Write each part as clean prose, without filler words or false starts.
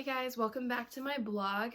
Hey guys, welcome back to my blog.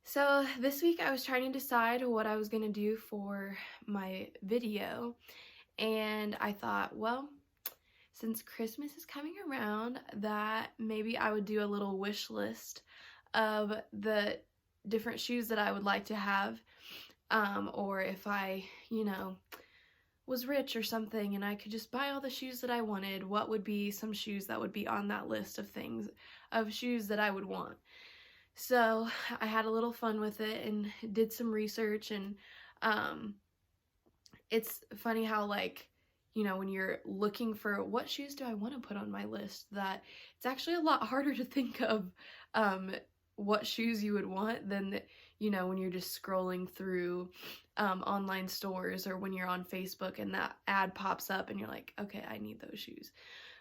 So this week I was trying to decide what I was going to do for my video, and I thought, well, since Christmas is coming around, that maybe I would do a little wish list of the different shoes that I would like to have, or if I, was rich or something and I could just buy all the shoes that I wanted, what would be some shoes that would be on that list of things, of shoes that I would want. So I had a little fun with it and did some research, and it's funny how, like, when you're looking for what shoes do I want to put on my list, that it's actually a lot harder to think of what shoes you would want than, when you're just scrolling through online stores, or when you're on Facebook and that ad pops up and you're like, okay, I need those shoes.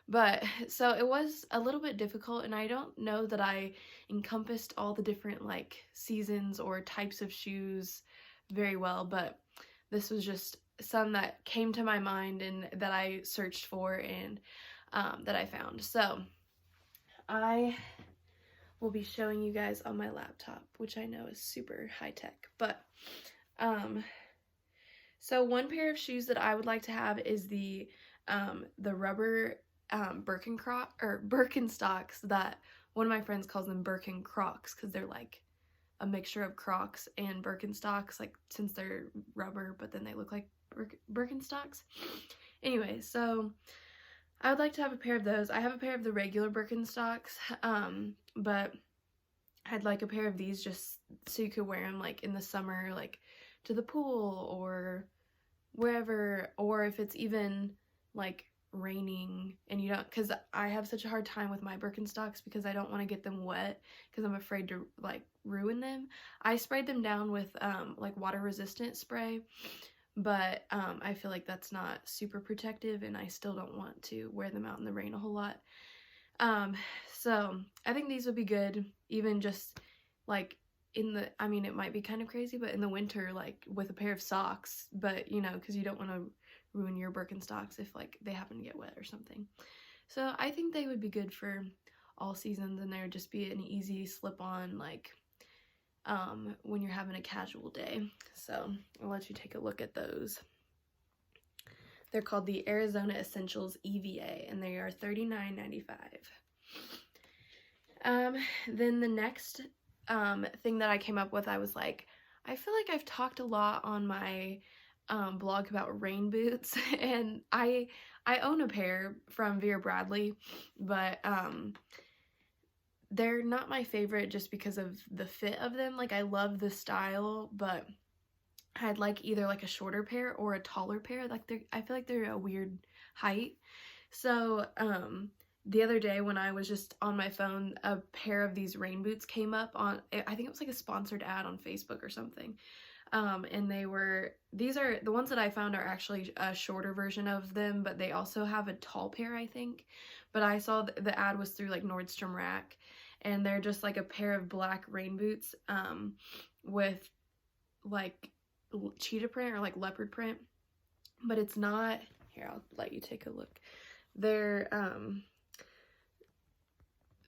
But so it was a little bit difficult, and I don't know that I encompassed all the different like seasons or types of shoes very well, but this was just some that came to my mind and that I searched for and that I found. So I will be showing you guys on my laptop, which I know is super high tech, but so one pair of shoes that I would like to have is the rubber Birkenstocks, that one of my friends calls them Birkin Crocs because they're like a mixture of Crocs and Birkenstocks, like, since they're rubber but then they look like Birkenstocks. Anyway, so I would like to have a pair of those. I have a pair of the regular Birkenstocks, but I'd like a pair of these just so you could wear them like in the summer, like to the pool or wherever, or if it's even like raining and you don't, because I have such a hard time with my Birkenstocks because I don't want to get them wet because I'm afraid to like ruin them. I sprayed them down with like water resistant spray, but I feel like that's not super protective and I still don't want to wear them out in the rain a whole lot. So I think these would be good, even just like I mean, it might be kind of crazy, but in the winter, like with a pair of socks, but because you don't want to ruin your Birkenstocks if like they happen to get wet or something. So I think they would be good for all seasons, and they would just be an easy slip on, like when you're having a casual day. So I'll let you take a look at those. They're called the Arizona Essentials EVA, and they are $39.95. Then the next thing that I came up with, I was like, I feel like I've talked a lot on my blog about rain boots, and I own a pair from Vera Bradley, but they're not my favorite just because of the fit of them. Like, I love the style, but I'd like either like a shorter pair or a taller pair. Like, I feel like they're a weird height. So the other day when I was just on my phone, a pair of these rain boots came up on, I think it was like a sponsored ad on Facebook or something. And these are, the ones that I found are actually a shorter version of them, but they also have a tall pair, I think. But I saw the ad was through like Nordstrom Rack, and they're just like a pair of black rain boots with like cheetah print or like leopard print, but it's not, here, I'll let you take a look. They're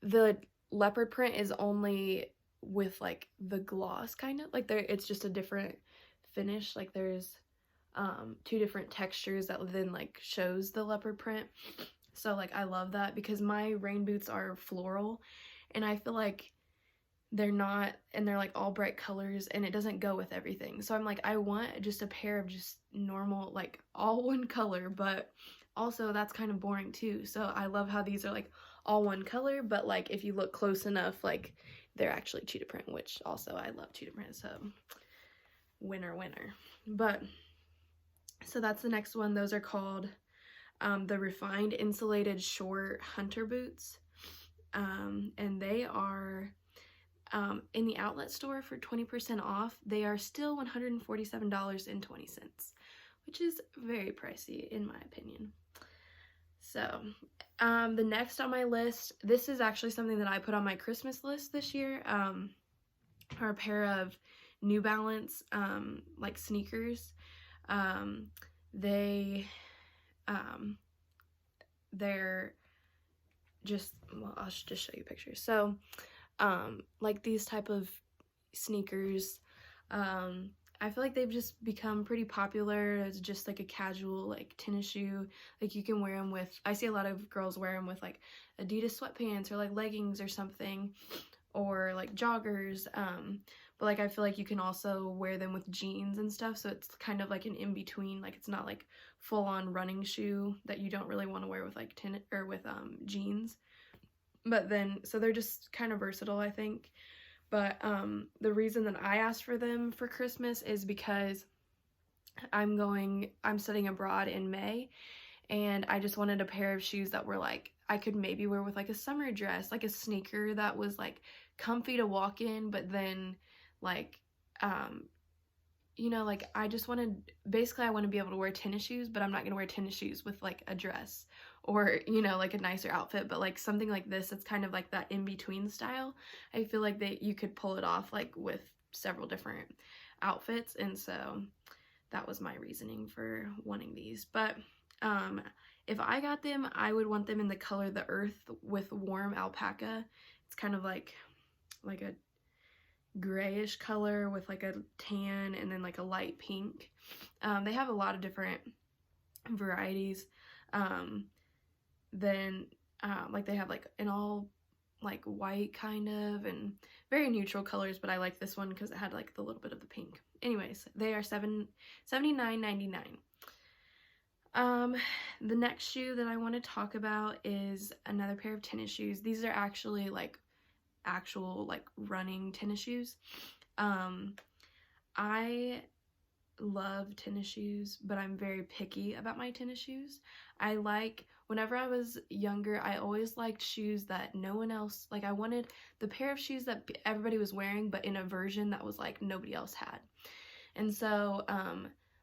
the leopard print is only with like the gloss, kind of like it's just a different finish. Like, there's two different textures that then like shows the leopard print. So like I love that because my rain boots are floral, and I feel like they're not, and they're like all bright colors, and it doesn't go with everything. So I'm like, I want just a pair of just normal, like all one color, but also that's kind of boring too. So I love how these are like all one color, but like if you look close enough, like they're actually cheetah print, which also I love cheetah print, so winner. But so that's the next one. Those are called the Refined Insulated Short Hunter Boots, and they are in the outlet store for 20% off. They are still $147.20, which is very pricey in my opinion. So the next on my list, this is actually something that I put on my Christmas list this year, are a pair of New Balance like sneakers. They're well, I'll just show you pictures. So, like these type of sneakers, I feel like they've just become pretty popular as just like a casual like tennis shoe. Like you can wear them with, I see a lot of girls wear them with like Adidas sweatpants or like leggings or something, or like joggers. But like I feel like you can also wear them with jeans and stuff, so it's kind of like an in-between. Like it's not like full-on running shoe that you don't really want to wear with like tennis or with jeans. But then, so they're just kind of versatile, I think. But the reason that I asked for them for Christmas is because I'm studying abroad in May, and I just wanted a pair of shoes that were like, I could maybe wear with like a summer dress, like a sneaker that was like comfy to walk in, but then like, you know, like I just wanted, basically I want to be able to wear tennis shoes, but I'm not going to wear tennis shoes with like a dress or, you know, like a nicer outfit, but like something like this, it's kind of like that in-between style. I feel like that you could pull it off like with several different outfits, and so that was my reasoning for wanting these. But if I got them, I would want them in the color the earth with warm alpaca. It's kind of like a grayish color with like a tan and then like a light pink. They have a lot of different varieties. Then like they have like an all like white kind of and very neutral colors, but I like this one because it had like the little bit of the pink. Anyways, they are $79.99. The next shoe that I want to talk about is another pair of tennis shoes. These are actually like actual like running tennis shoes. I love tennis shoes, but I'm very picky about my tennis shoes. Whenever I was younger, I always liked shoes that no one else, like I wanted the pair of shoes that everybody was wearing, but in a version that was like nobody else had. And so,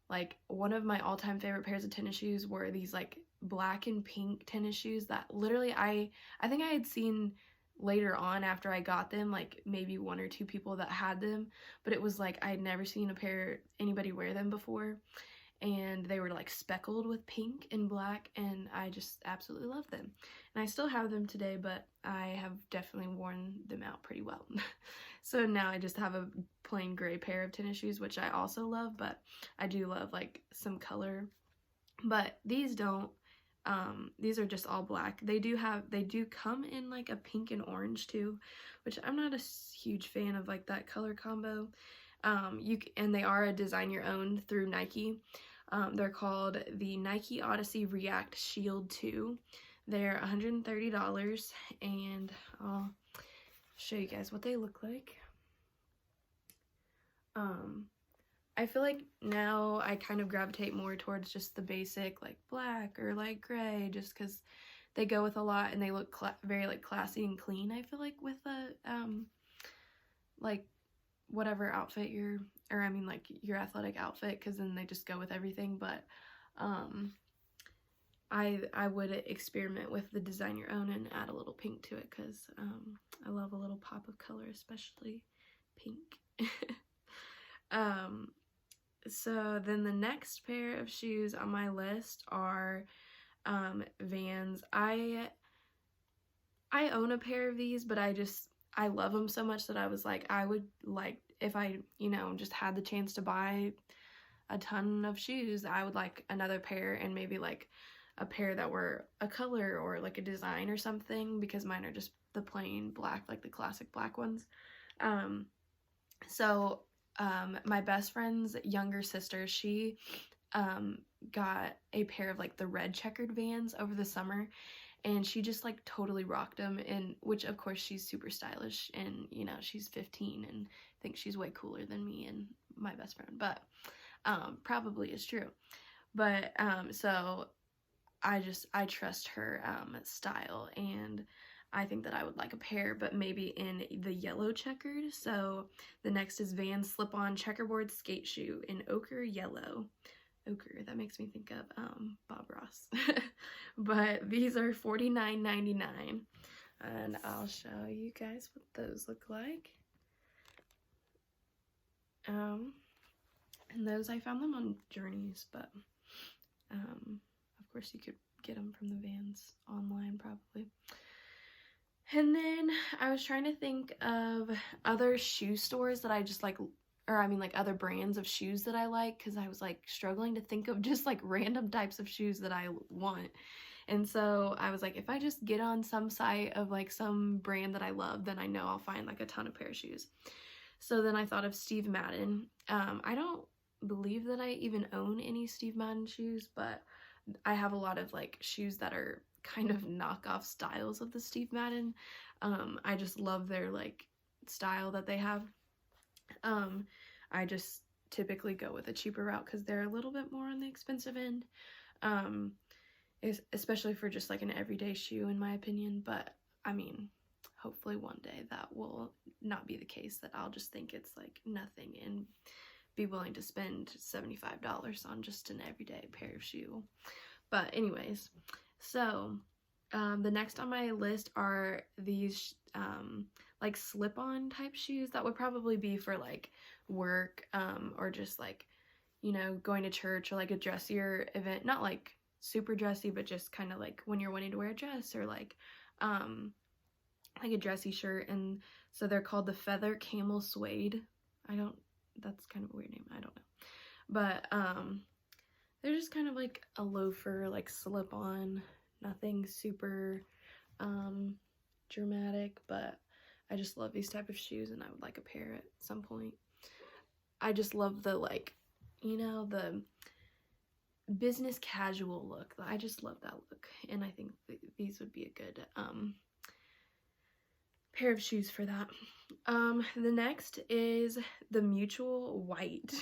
like one of my all-time favorite pairs of tennis shoes were these like black and pink tennis shoes that literally I think I had seen later on after I got them, like maybe one or two people that had them, but it was like I had never seen anybody wear them before, and they were like speckled with pink and black, and I just absolutely love them. And I still have them today, but I have definitely worn them out pretty well. So now I just have a plain gray pair of tennis shoes, which I also love, but I do love like some color. But these don't. These are just all black. They do come in like a pink and orange too, which I'm not a huge fan of like that color combo. And they are a design your own through Nike. They're called the Nike Odyssey React Shield 2. They're $130, and I'll show you guys what they look like. I feel like now I kind of gravitate more towards just the basic like black or light gray, just because they go with a lot and they look very like classy and clean. I feel like with a like whatever outfit like your athletic outfit, because then they just go with everything. But I would experiment with the design your own and add a little pink to it, because I love a little pop of color, especially pink. So then the next pair of shoes on my list are Vans. I own a pair of these, but I love them so much that I was like, I would like, if I, just had the chance to buy a ton of shoes, I would like another pair, and maybe like a pair that were a color or like a design or something, because mine are just the plain black, like the classic black ones. My best friend's younger sister, she got a pair of like the red checkered Vans over the summer, and she just like totally rocked them, and which of course she's super stylish, and she's 15 and thinks she's way cooler than me and my best friend, but probably is true. But so I trust her style, and I think that I would like a pair, but maybe in the yellow checkered. So the next is Vans slip-on checkerboard skate shoe in ochre yellow. Ochre, that makes me think of Bob Ross. But these are $49.99, and I'll show you guys what those look like. And those, I found them on Journeys, but of course you could get them from the Vans online probably. And then I was trying to think of other shoe stores that I just like, or I mean like other brands of shoes that I like, because I was like struggling to think of just like random types of shoes that I want. And so I was like, if I just get on some site of like some brand that I love, then I know I'll find like a ton of pair of shoes. So then I thought of Steve Madden. I don't believe that I even own any Steve Madden shoes, but I have a lot of like shoes that are kind of knockoff styles of the Steve Madden. I just love their like style that they have. I just typically go with a cheaper route because they're a little bit more on the expensive end. Especially for just like an everyday shoe in my opinion, but I mean, hopefully one day that will not be the case, that I'll just think it's like nothing and be willing to spend $75 on just an everyday pair of shoe. But anyways, so the next on my list are these like slip-on type shoes that would probably be for like work or just like, you know, going to church or like a dressier event, not like super dressy, but just kind of like when you're wanting to wear a dress or like a dressy shirt. And so they're called the Feather Camel Suede. That's kind of a weird name, I don't know, but they're just kind of like a loafer, like slip on, nothing super dramatic, but I just love these type of shoes and I would like a pair at some point. I just love the like, you know, the business casual look. I just love that look, and I think these would be a good pair of shoes for that. The next is the Mutual White.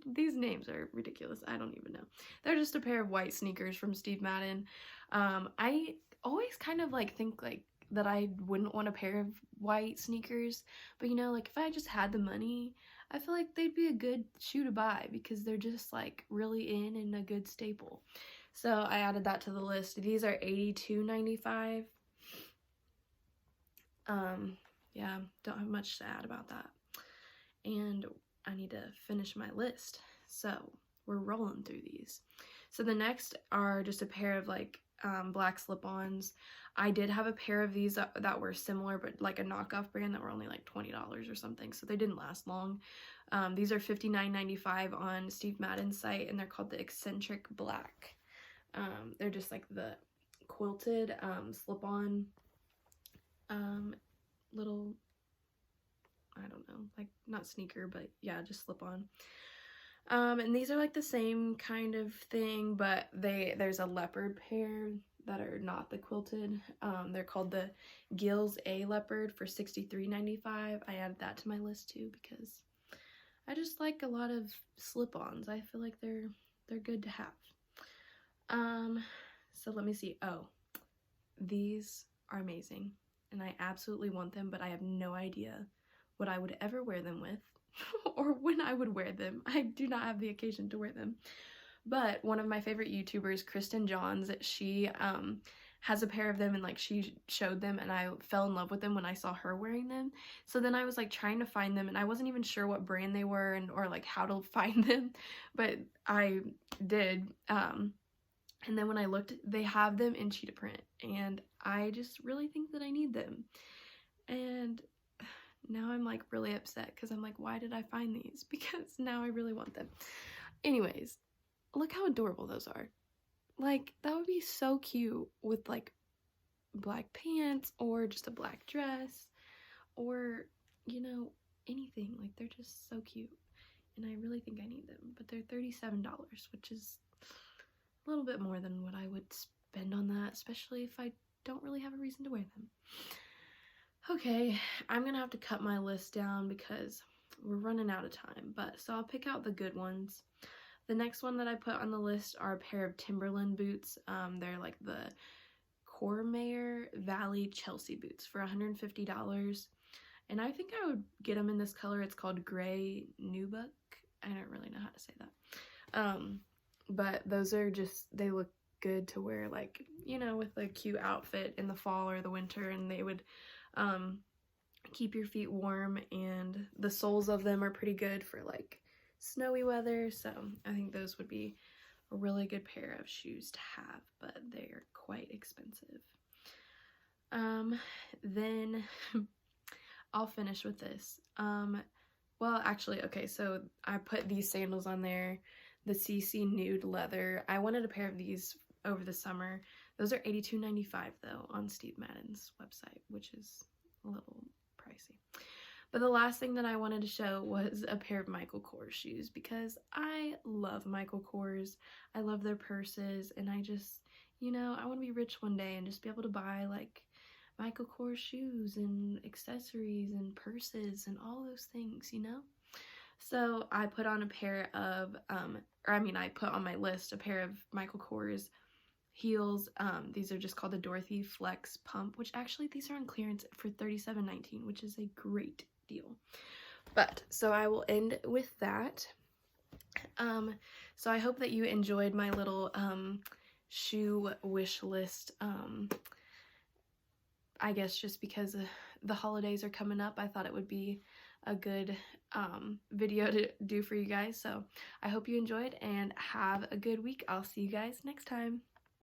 These names are ridiculous. I don't even know. They're just a pair of white sneakers from Steve Madden. I always kind of like think like that I wouldn't want a pair of white sneakers, but you know, like if I just had the money, I feel like they'd be a good shoe to buy because they're just like really in and a good staple. So I added that to the list. These are $82.95. Yeah, don't have much to add about that. And I need to finish my list. So we're rolling through these. So the next are just a pair of like black slip-ons. I did have a pair of these that were similar, but like a knockoff brand that were only like $20 or something, so they didn't last long. These are $59.95 on Steve Madden's site, and they're called the Eccentric Black. They're just like the quilted slip-on little, I don't know, like not sneaker, but yeah, just slip-on. And these are like the same kind of thing, but there's a leopard pair that are not the quilted. They're called the Gills A Leopard for $63.95. I added that to my list too because I just like a lot of slip-ons. I feel like they're good to have. So let me see. Oh, these are amazing and I absolutely want them, but I have no idea what I would ever wear them with or when I would wear them. I do not have the occasion to wear them. But one of my favorite YouTubers, Kristen Johns, she has a pair of them and like she showed them and I fell in love with them when I saw her wearing them. So then I was like trying to find them and I wasn't even sure what brand they were or like how to find them, but I did. And then when I looked, they have them in cheetah print and I just really think that I need them. And now I'm like really upset because I'm like, why did I find these? Because now I really want them. Anyways, look how adorable those are. Like, that would be so cute with like black pants or just a black dress or, you know, anything. Like, they're just so cute. And I really think I need them. But they're $37, which is a little bit more than what I would spend on that, especially if I don't really have a reason to wear them. Okay, I'm gonna have to cut my list down because we're running out of time, but so I'll pick out the good ones. The next one that I put on the list are a pair of Timberland boots. They're like the Cormare Valley Chelsea boots for $150. And I think I would get them in this color. It's called Gray Nubuck. I don't really know how to say that. But those are just, they look good to wear, like, you know, with a cute outfit in the fall or the winter, and they would keep your feet warm, and the soles of them are pretty good for like snowy weather, so I think those would be a really good pair of shoes to have, but they're quite expensive. Then I'll finish with this. Well, actually, okay, so I put these sandals on there, the CC Nude Leather. I wanted a pair of these over the summer. Those are $82.95 though on Steve Madden's website, which is a little pricey. But the last thing that I wanted to show was a pair of Michael Kors shoes, because I love Michael Kors. I love their purses, and I just, you know, I want to be rich one day and just be able to buy like Michael Kors shoes and accessories and purses and all those things, you know? So I put on a pair of, I put on my list a pair of Michael Kors heels. These are just called the Dorothy Flex Pump, which actually these are on clearance for $37.19, which is a great deal. But so I will end with that. So I hope that you enjoyed my little shoe wish list. I guess just because the holidays are coming up, I thought it would be a good video to do for you guys. So I hope you enjoyed and have a good week. I'll see you guys next time.